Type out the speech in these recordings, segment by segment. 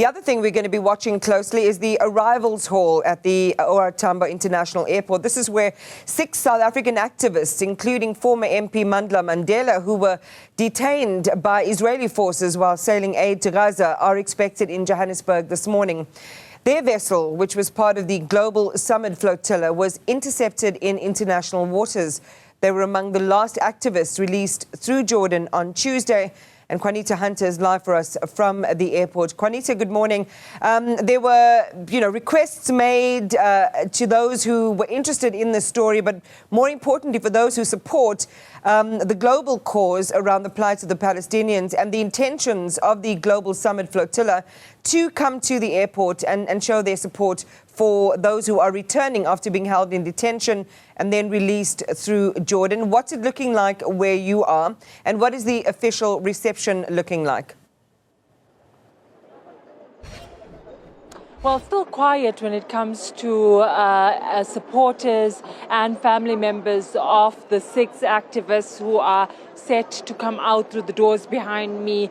The other thing we're going to be watching closely is the arrivals hall at the Tambo International Airport. This is where 6 South African activists, including former MP Mandla Mandela, who were detained by Israeli forces while sailing aid to Gaza, are expected in Johannesburg this morning. Their vessel, which was part of the Global Summit flotilla, was intercepted in international waters. They were among the last activists released through Jordan on Tuesday. And Qaanitah is live for us from the airport. Qaanitah, good morning. There were, requests made to those who were interested in this story, but more importantly for those who support the global cause around the plight of the Palestinians and the intentions of the Global Summit flotilla to come to the airport and show their support for those who are returning after being held in detention and then released through Jordan. What's it looking like where you are, and what is the official reception looking like? Well, still quiet when it comes to supporters and family members of the 6 activists who are set to come out through the doors behind me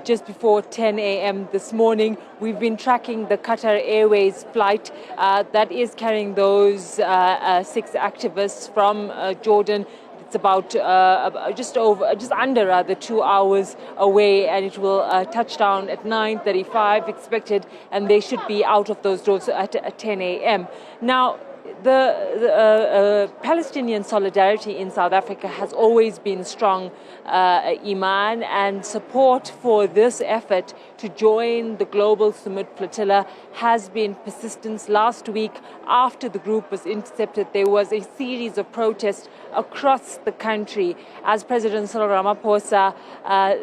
just before 10 a.m. this morning. We've been tracking the Qatar Airways flight that is carrying those 6 activists from Jordan. It's about just under 2 hours away, and it will touch down at 9:35 expected, and they should be out of those doors at 10 a.m. Now, the Palestinian solidarity in South Africa has always been strong, Iman, and support for this effort to join the Global Summit flotilla has been persistent. Last week, after the group was intercepted, there was a series of protests across the country, as President Cyril Ramaphosa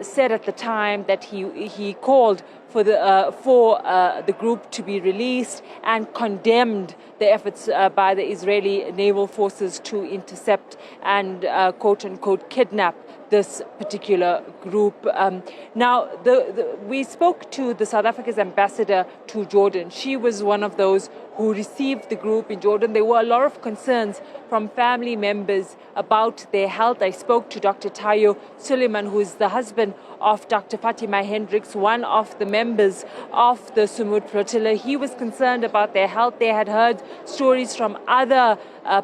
said at the time that he called for the group to be released and condemned the efforts by the Israeli naval forces to intercept and quote-unquote kidnap this particular group. Now, we spoke to the South Africa's ambassador to Jordan. She was one of those who received the group in Jordan. There were a lot of concerns from family members about their health. I spoke to Dr. Tayo Suleiman, who is the husband of Dr. Fatima Hendricks, one of the members of the Summit flotilla. He was concerned about their health. They had heard stories from other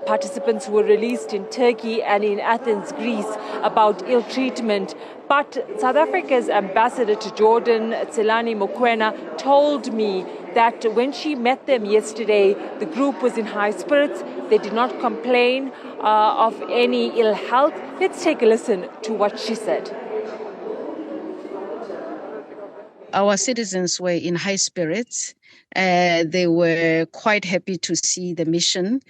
participants who were released in Turkey and in Athens, Greece, about ill treatment. But South Africa's ambassador to Jordan, Tselani Mokoena, told me that when she met them yesterday, the group was in high spirits. They did not complain of any ill health. Let's take a listen to what she said. Our citizens were in high spirits. They were quite happy to see the mission.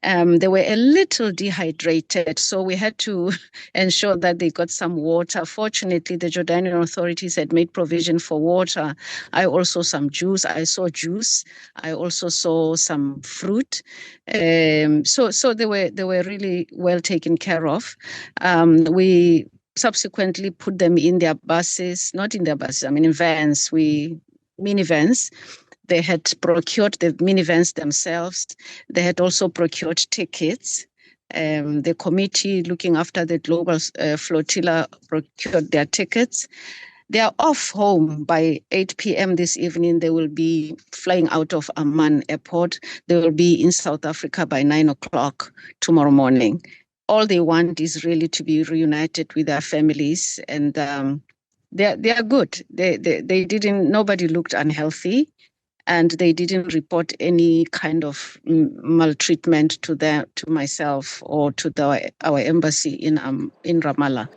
They were a little dehydrated, so we had to ensure that they got some water. Fortunately, the Jordanian authorities had made provision for water. I also saw some juice. I saw juice. I also saw some fruit. So they were really well taken care of. We subsequently put them in their buses, not in their buses, in vans, minivans. They had procured the minivans themselves. They had also procured tickets. The committee looking after the global flotilla procured their tickets. They are off home by 8 p.m. this evening. They will be flying out of Amman Airport. They will be in South Africa by 9 o'clock tomorrow morning. All they want is really to be reunited with their families, and they are good. They didn't. Nobody looked unhealthy, and they didn't report any kind of maltreatment to myself or to our embassy in Ramallah.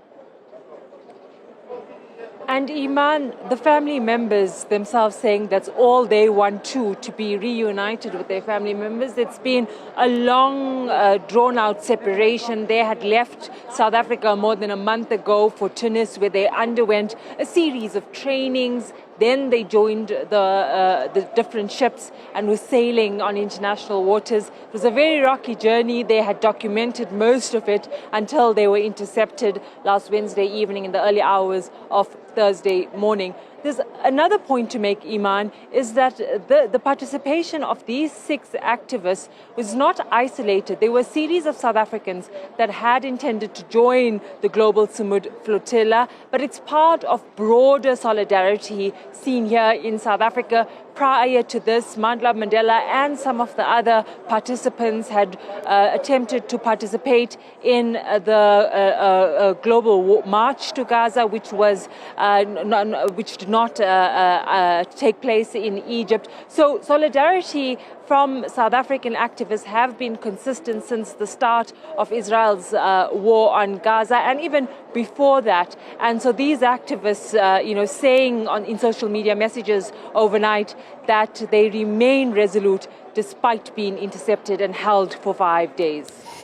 And Iman, the family members themselves saying that's all they want to be reunited with their family members. It's been a long, drawn-out separation. They had left South Africa more than a month ago for Tunis, where they underwent a series of trainings. Then they joined the different ships and were sailing on international waters. It was a very rocky journey. They had documented most of it until they were intercepted last Wednesday evening in the early hours of Thursday morning. There's another point to make, Iman, is that the participation of these 6 activists was not isolated. There were a series of South Africans that had intended to join the Global Sumud flotilla, but it's part of broader solidarity seen here in South Africa. Prior to this, Mandla Mandela and some of the other participants had attempted to participate in the global march to Gaza, which did not take place in Egypt. So solidarity from South African activists have been consistent since the start of Israel's war on Gaza, and even before that. And so these activists, saying in social media messages overnight that they remain resolute despite being intercepted and held for 5 days.